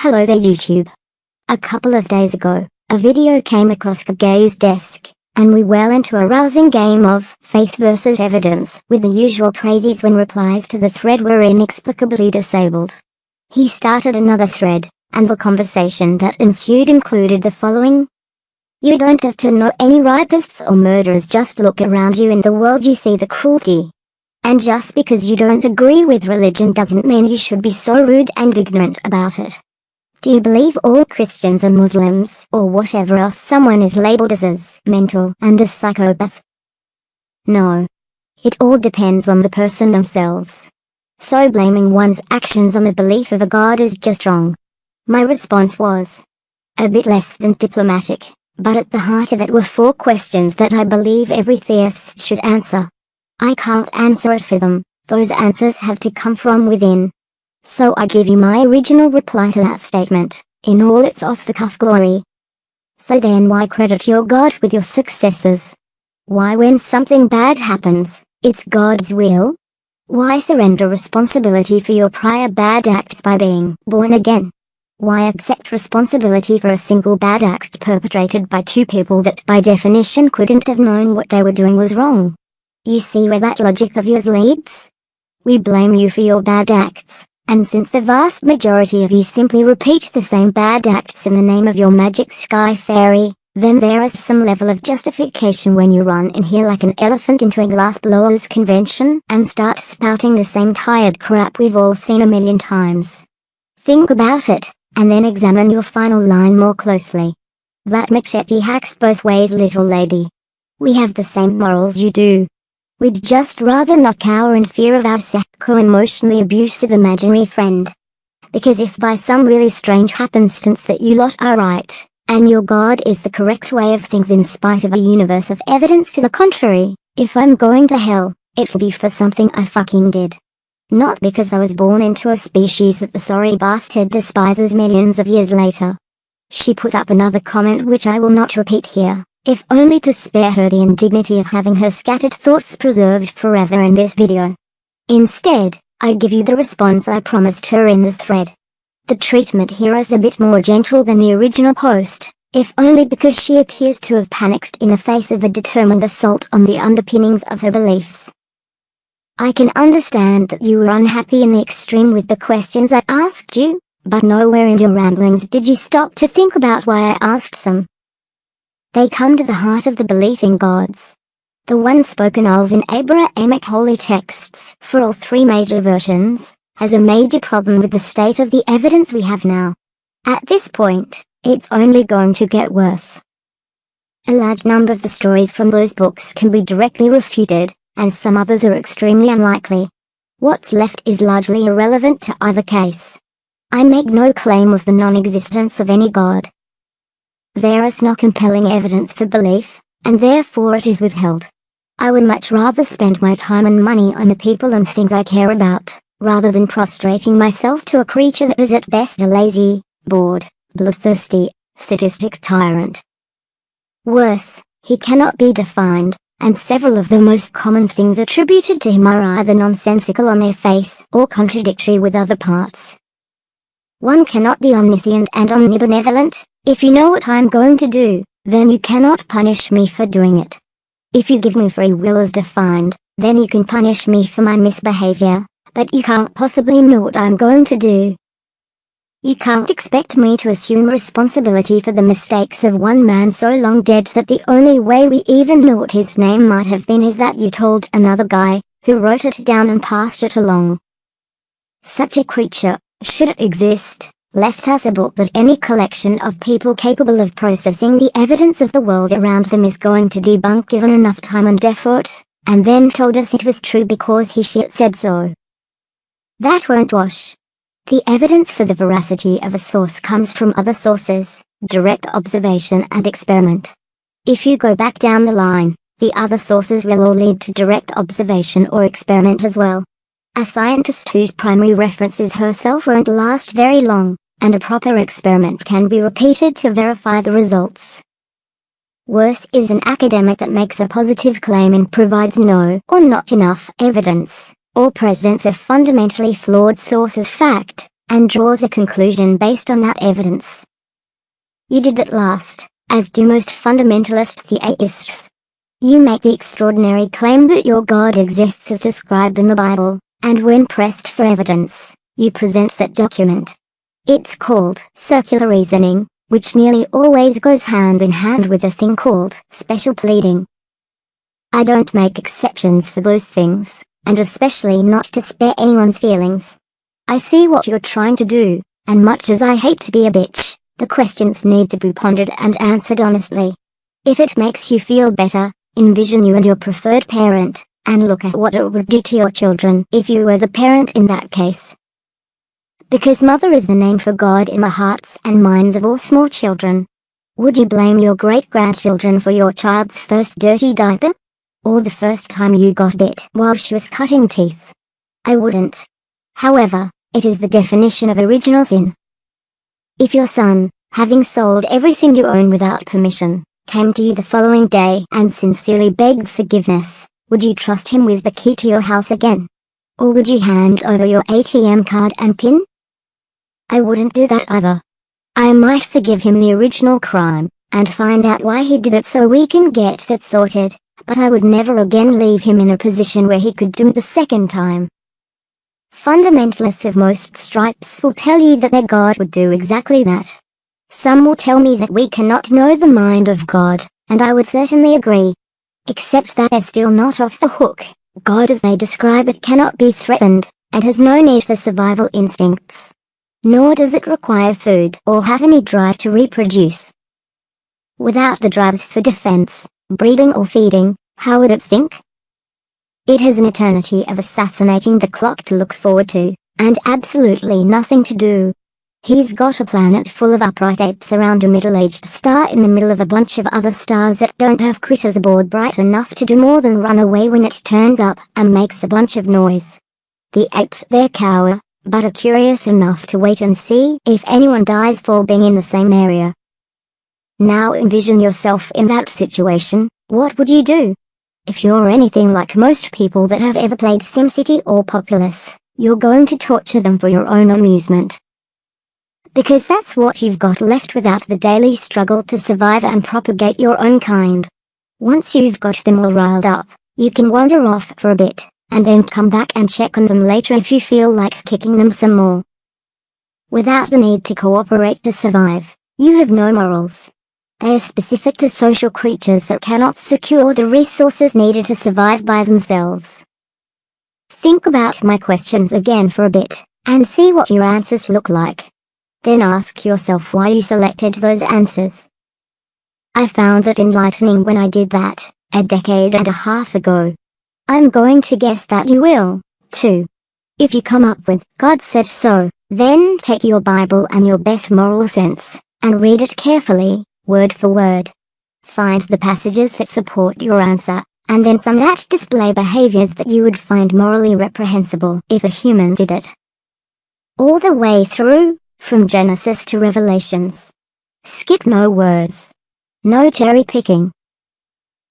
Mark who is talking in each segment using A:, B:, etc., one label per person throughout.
A: Hello there YouTube. A couple of days ago, a video came across Kage's desk, and we well into a rousing game of faith versus evidence, with the usual crazies when replies to the thread were inexplicably disabled. He started another thread, and the conversation that ensued included the following. You don't have to know any rapists or murderers, just look around you in the world, you see the cruelty. And just because you don't agree with religion doesn't mean you should be so rude and ignorant about it. Do you believe all Christians are Muslims, or whatever else someone is labeled as mental and a psychopath? No. It all depends on the person themselves. So blaming one's actions on the belief of a god is just wrong. My response was a bit less than diplomatic, but at the heart of it were 4 questions that I believe every theist should answer. I can't answer it for them, those answers have to come from within. So I give you my original reply to that statement, in all its off-the-cuff glory. So then why credit your God with your successes? Why, when something bad happens, it's God's will? Why surrender responsibility for your prior bad acts by being born again? Why accept responsibility for a single bad act perpetrated by 2 people that by definition couldn't have known what they were doing was wrong? You see where that logic of yours leads? We blame you for your bad acts. And since the vast majority of you simply repeat the same bad acts in the name of your magic sky fairy, then there is some level of justification when you run in here like an elephant into a glass blowers convention and start spouting the same tired crap we've all seen a million times. Think about it, and then examine your final line more closely. That machete hacks both ways, little lady. We have the same morals you do. We'd just rather not cower in fear of our psycho-emotionally abusive imaginary friend. Because if by some really strange happenstance that you lot are right, and your God is the correct way of things in spite of a universe of evidence to the contrary, if I'm going to hell, it'll be for something I fucking did. Not because I was born into a species that the sorry bastard despises millions of years later. She put up another comment which I will not repeat here, if only to spare her the indignity of having her scattered thoughts preserved forever in this video. Instead, I give you the response I promised her in the thread. The treatment here is a bit more gentle than the original post, if only because she appears to have panicked in the face of a determined assault on the underpinnings of her beliefs. I can understand that you were unhappy in the extreme with the questions I asked you, but nowhere in your ramblings did you stop to think about why I asked them. They come to the heart of the belief in gods. The one spoken of in Abrahamic holy texts, for all 3 major versions, has a major problem with the state of the evidence we have now. At this point, it's only going to get worse. A large number of the stories from those books can be directly refuted, and some others are extremely unlikely. What's left is largely irrelevant to either case. I make no claim of the non-existence of any god. There is no compelling evidence for belief, and therefore it is withheld. I would much rather spend my time and money on the people and things I care about, rather than prostrating myself to a creature that is at best a lazy, bored, bloodthirsty, sadistic tyrant. Worse, he cannot be defined, and several of the most common things attributed to him are either nonsensical on their face or contradictory with other parts. One cannot be omniscient and omnibenevolent. If you know what I'm going to do, then you cannot punish me for doing it. If you give me free will as defined, then you can punish me for my misbehavior, but you can't possibly know what I'm going to do. You can't expect me to assume responsibility for the mistakes of one man so long dead that the only way we even know what his name might have been is that you told another guy, who wrote it down and passed it along. Such a creature, should it exist, left us a book that any collection of people capable of processing the evidence of the world around them is going to debunk given enough time and effort, and then told us it was true because he/she said so. That won't wash. The evidence for the veracity of a source comes from other sources, direct observation and experiment. If you go back down the line, the other sources will all lead to direct observation or experiment as well. A scientist whose primary reference is herself won't last very long, and a proper experiment can be repeated to verify the results. Worse is an academic that makes a positive claim and provides no or not enough evidence, or presents a fundamentally flawed source as fact, and draws a conclusion based on that evidence. You did at last, as do most fundamentalist theists. You make the extraordinary claim that your God exists as described in the Bible, and when pressed for evidence, you present that document. It's called circular reasoning, which nearly always goes hand in hand with a thing called special pleading. I don't make exceptions for those things, and especially not to spare anyone's feelings. I see what you're trying to do, and much as I hate to be a bitch, the questions need to be pondered and answered honestly. If it makes you feel better, envision you and your preferred parent, and look at what it would do to your children if you were the parent in that case. Because mother is the name for God in the hearts and minds of all small children. Would you blame your great-grandchildren for your child's first dirty diaper? Or the first time you got bit while she was cutting teeth? I wouldn't. However, it is the definition of original sin. If your son, having sold everything you own without permission, came to you the following day and sincerely begged forgiveness, would you trust him with the key to your house again? Or would you hand over your ATM card and PIN? I wouldn't do that either. I might forgive him the original crime, and find out why he did it so we can get that sorted, but I would never again leave him in a position where he could do it the second time. Fundamentalists of most stripes will tell you that their God would do exactly that. Some will tell me that we cannot know the mind of God, and I would certainly agree. Except that they're still not off the hook. God as they describe it cannot be threatened, and has no need for survival instincts. Nor does it require food or have any drive to reproduce. Without the drives for defense, breeding or feeding, how would it think? It has an eternity of assassinating the clock to look forward to, and absolutely nothing to do. He's got a planet full of upright apes around a middle-aged star in the middle of a bunch of other stars that don't have critters aboard bright enough to do more than run away when it turns up and makes a bunch of noise. The apes there cower, but are curious enough to wait and see if anyone dies for being in the same area. Now envision yourself in that situation. What would you do? If you're anything like most people that have ever played SimCity or Populous, you're going to torture them for your own amusement. Because that's what you've got left without the daily struggle to survive and propagate your own kind. Once you've got them all riled up, you can wander off for a bit, and then come back and check on them later if you feel like kicking them some more. Without the need to cooperate to survive, you have no morals. They are specific to social creatures that cannot secure the resources needed to survive by themselves. Think about my questions again for a bit, and see what your answers look like. Then ask yourself why you selected those answers. I found it enlightening when I did that, a decade and a half ago. I'm going to guess that you will, too. If you come up with, God said so, then take your Bible and your best moral sense, and read it carefully, word for word. Find the passages that support your answer, and then some that display behaviors that you would find morally reprehensible if a human did it. All the way through, from Genesis to Revelations. Skip no words. No cherry picking.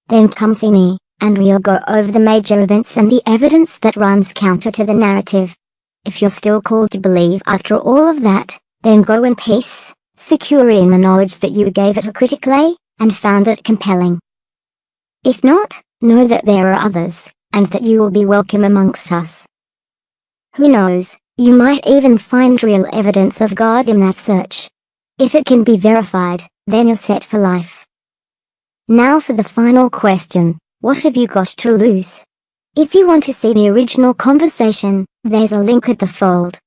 A: Then come see me, and we'll go over the major events and the evidence that runs counter to the narrative. If you're still called to believe after all of that, then go in peace, secure in the knowledge that you gave it a critically, and found it compelling. If not, know that there are others, and that you will be welcome amongst us. Who knows, you might even find real evidence of God in that search. If it can be verified, then you're set for life. Now for the final question, what have you got to lose? If you want to see the original conversation, there's a link at the fold.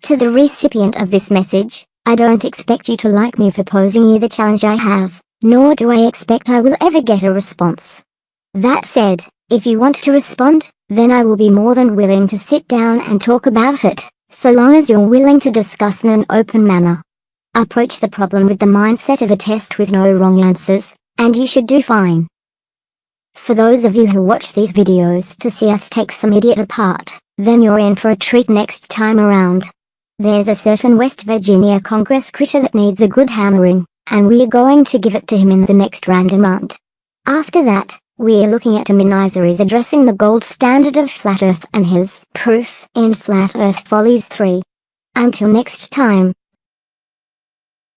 A: To the recipient of this message, I don't expect you to like me for posing you the challenge I have, nor do I expect I will ever get a response. That said, if you want to respond, then I will be more than willing to sit down and talk about it, so long as you're willing to discuss in an open manner. Approach the problem with the mindset of a test with no wrong answers, and you should do fine. For those of you who watch these videos to see us take some idiot apart, then you're in for a treat next time around. There's a certain West Virginia Congresscritter that needs a good hammering, and we're going to give it to him in the next random rant. After that, we're looking at a Miniseries addressing the gold standard of Flat Earth and his proof in Flat Earth Follies 3. Until next time.